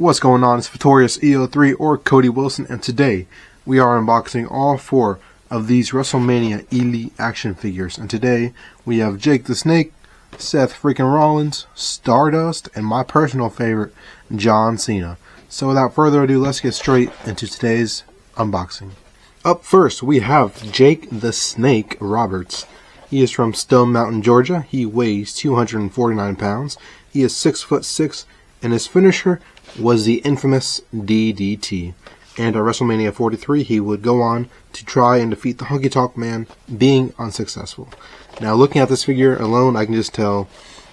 What's going on? It's Victorious EO3 or Cody Wilson, and today we are unboxing all 4 of these WrestleMania Elite action figures. And today we have Jake the Snake, Seth freaking Rollins, Stardust, and my personal favorite, John Cena. So without further ado, let's get straight into today's unboxing. Up first, we have Jake the Snake Roberts. He is from Stone Mountain, Georgia. He weighs 249 pounds. He is 6'6", and his finisher was the infamous DDT. And at WrestleMania 43, he would go on to try and defeat the Honky Tonk Man, being unsuccessful. Now, looking at this figure alone, I can just tell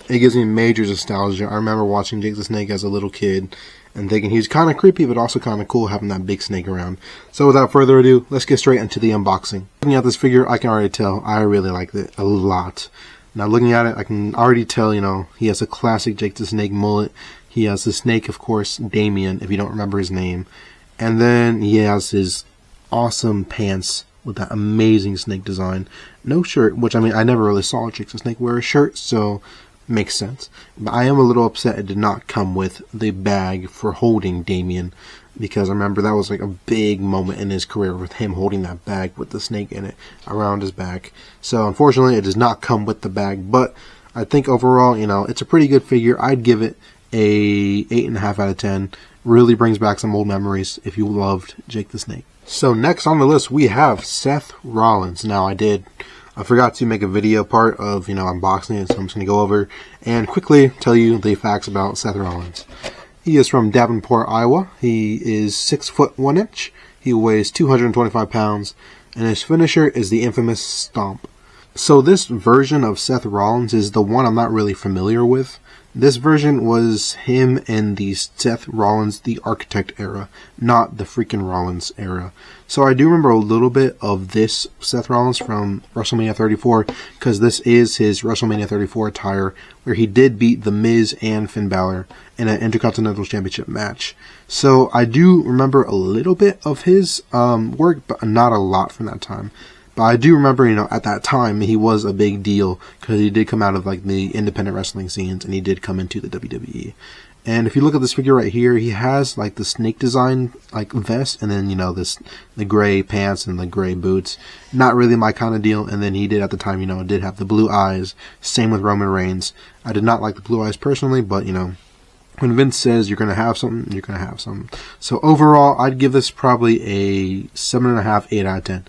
it gives me major nostalgia. I remember watching Jake the Snake as a little kid and thinking he's kind of creepy, but also kind of cool having that big snake around. So without further ado, let's get straight into the unboxing. Looking at this figure, I can already tell I really like it a lot. Now, looking at it, I can already tell, he has a classic Jake the Snake mullet. He has the snake, of course, Damien, if you don't remember his name. And then he has his awesome pants with that amazing snake design. No shirt, which, I never really saw Jake the Snake wear a shirt, so makes sense. But I am a little upset it did not come with the bag for holding Damien, because I remember that was like a big moment in his career with him holding that bag with the snake in it around his back. So unfortunately, it does not come with the bag, but I think overall, it's a pretty good figure. I'd give it a 8.5 out of 10. Really brings back some old memories if you loved Jake the Snake. So next on the list, we have Seth Rollins. Now, I forgot to make a video part of, unboxing it, so I'm just going to go over and quickly tell you the facts about Seth Rollins. He is from Davenport, Iowa. He is 6 foot 1 inch. He weighs 225 pounds, and his finisher is the infamous Stomp. So this version of Seth Rollins is the one I'm not really familiar with. This version was him in the Seth Rollins, the Architect era, not the freaking Rollins era. So I do remember a little bit of this Seth Rollins from WrestleMania 34, because this is his WrestleMania 34 attire, where he did beat The Miz and Finn Balor in an Intercontinental Championship match. So I do remember a little bit of his work, but not a lot from that time. But I do remember, at that time, he was a big deal because he did come out of, the independent wrestling scenes, and he did come into the WWE. And if you look at this figure right here, he has, the snake design, vest, and then, the gray pants and the gray boots. Not really my kind of deal. And then he did, at the time, did have the blue eyes. Same with Roman Reigns. I did not like the blue eyes personally, but, when Vince says you're going to have something, you're going to have something. So overall, I'd give this probably a 7.5, 8 out of 10.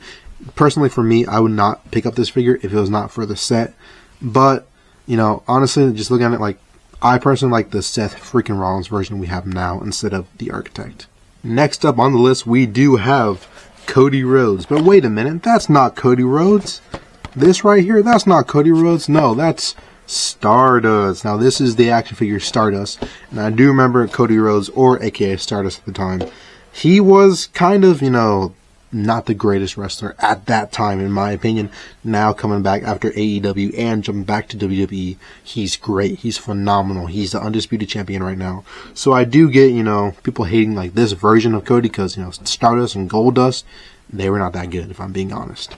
Personally, for me, I would not pick up this figure if it was not for the set. But, honestly, just looking at it, I personally like the Seth freaking Rollins version we have now instead of the Architect. Next up on the list, we do have Cody Rhodes. But wait a minute, that's not Cody Rhodes. This right here, that's not Cody Rhodes. No, that's Stardust. Now, this is the action figure Stardust. And I do remember Cody Rhodes, or aka Stardust at the time. He was kind of, not the greatest wrestler at that time, in my opinion. Now coming back after AEW and jumping back to WWE, he's great. He's phenomenal. He's the undisputed champion right now. So I do get, people hating this version of Cody because, Stardust and Goldust, they were not that good, if I'm being honest.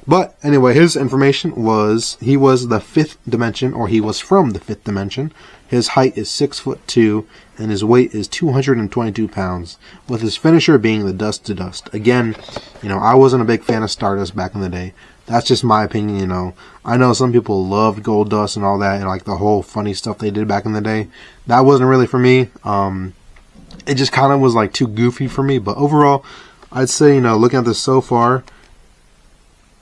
But anyway, his information was he was the 5th dimension, or he was from the 5th dimension. His height is 6'2", and his weight is 222 pounds, with his finisher being the Dust to Dust. Again, I wasn't a big fan of Stardust back in the day. That's just my opinion, I know some people loved Goldust and all that, and the whole funny stuff they did back in the day. That wasn't really for me. It just kind of was too goofy for me. But overall, I'd say, looking at this so far,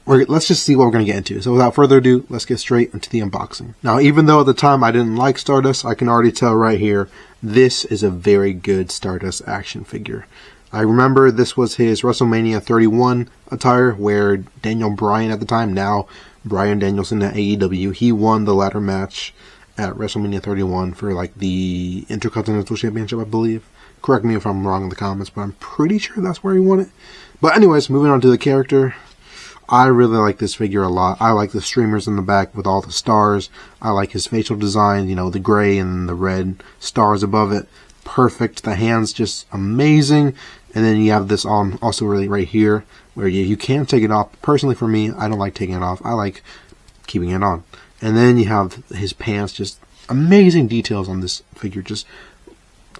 let's just see what we're going to get into. So without further ado, let's get straight into the unboxing. Now, even though at the time I didn't like Stardust, I can already tell right here, this is a very good Stardust action figure. I remember this was his WrestleMania 31 attire, where Daniel Bryan at the time, now Bryan Danielson at AEW, he won the ladder match at WrestleMania 31 for the Intercontinental Championship, I believe. Correct me if I'm wrong in the comments, but I'm pretty sure that's where he won it. But anyways, moving on to the character. I really like this figure a lot. I like the streamers in the back with all the stars. I like his facial design, the gray and the red stars above it. Perfect. The hands just amazing. And then you have this on also really right here where you can take it off. Personally for me, I don't like taking it off. I like keeping it on. And then you have his pants, just amazing details on this figure. Just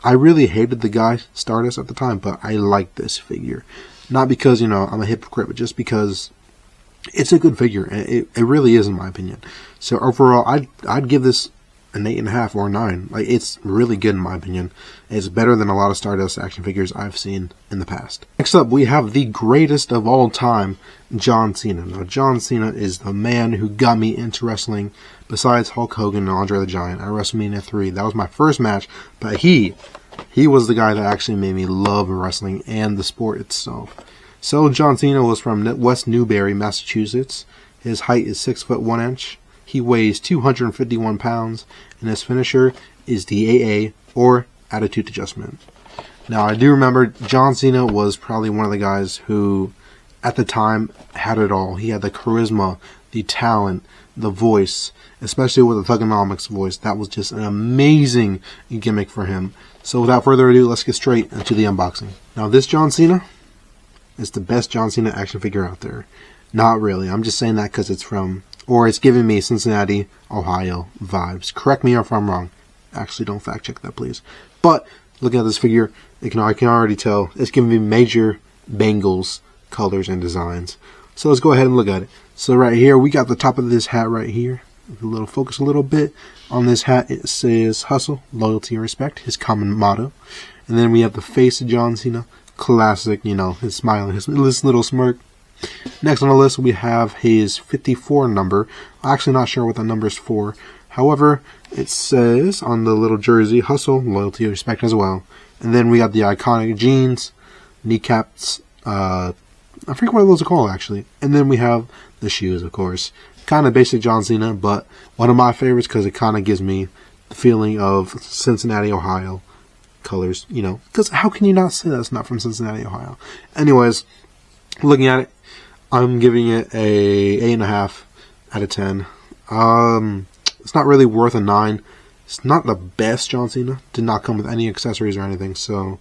I really hated the guy Stardust at the time, but I like this figure. Not because, you know, I'm a hypocrite, but just because it's a good figure. It really is, in my opinion. So overall, I'd give this an 8.5 or 9. Like, it's really good in my opinion. It's better than a lot of Stardust action figures I've seen in the past. Next up, we have the greatest of all time, John Cena. Now, John Cena is the man who got me into wrestling, besides Hulk Hogan and Andre the Giant at WrestleMania 3. That was my first match, but he was the guy that actually made me love wrestling and the sport itself. So, John Cena was from West Newbury, Massachusetts. His height is 6 foot 1 inch. He weighs 251 pounds, and his finisher is the AA, or Attitude Adjustment. Now, I do remember John Cena was probably one of the guys who, at the time, had it all. He had the charisma, the talent, the voice, especially with the Thugonomics voice. That was just an amazing gimmick for him. So, without further ado, let's get straight into the unboxing. Now, this John Cena is the best John Cena action figure out there. Not really. I'm just saying that because it's from... or it's giving me Cincinnati, Ohio vibes. Correct me if I'm wrong. Actually, don't fact check that, please. But looking at this figure, I can already tell it's giving me major Bengals colors and designs. So let's go ahead and look at it. So right here, we got the top of this hat right here. Focus a little bit on this hat. It says hustle, loyalty, and respect. His common motto. And then we have the face of John Cena, classic. You know, his smile, his little smirk. Next on the list, we have his 54 number. I'm actually not sure what the number is for. However, it says on the little jersey, hustle, loyalty, respect as well. And then we got the iconic jeans, kneecaps, I forget what those are called actually. And then we have the shoes, of course. Kind of basic John Cena, but one of my favorites because it kind of gives me the feeling of Cincinnati, Ohio colors, you know. Because how can you not say that's not from Cincinnati, Ohio? Anyways, looking at it, I'm giving it a 8.5 out of 10. It's not really worth a 9. It's not the best John Cena. Did not come with any accessories or anything, so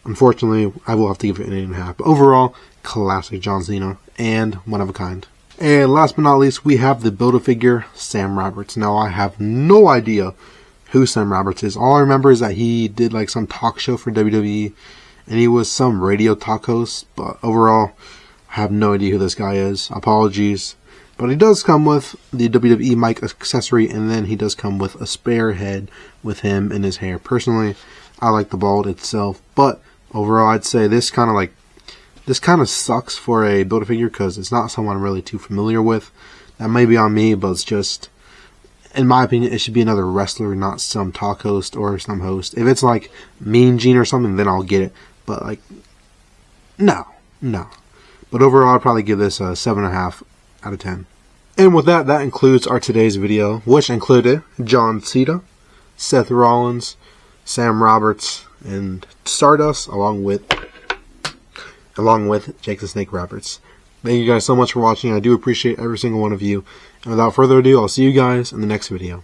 unfortunately, I will have to give it an 8.5. But overall, classic John Cena and one of a kind. And last but not least, we have the Build-A-Figure Sam Roberts. Now, I have no idea who Sam Roberts is. All I remember is that he did like some talk show for WWE, and he was some radio talk host, but overall, I have no idea who this guy is. Apologies. But he does come with the WWE mic accessory, and then he does come with a spare head with him and his hair. Personally, I like the bald itself, but overall, I'd say this kind of sucks for a Build-A-Figure because it's not someone I'm really too familiar with. That may be on me, but it's just, in my opinion, it should be another wrestler, not some talk host or some host. If it's like Mean Gene or something, then I'll get it. But like, no. But overall, I'd probably give this a 7.5 out of 10. And with that, that includes our today's video, which included John Cena, Seth Rollins, Sam Roberts, and Stardust, along with Jake the Snake Roberts. Thank you guys so much for watching. I do appreciate every single one of you. And without further ado, I'll see you guys in the next video.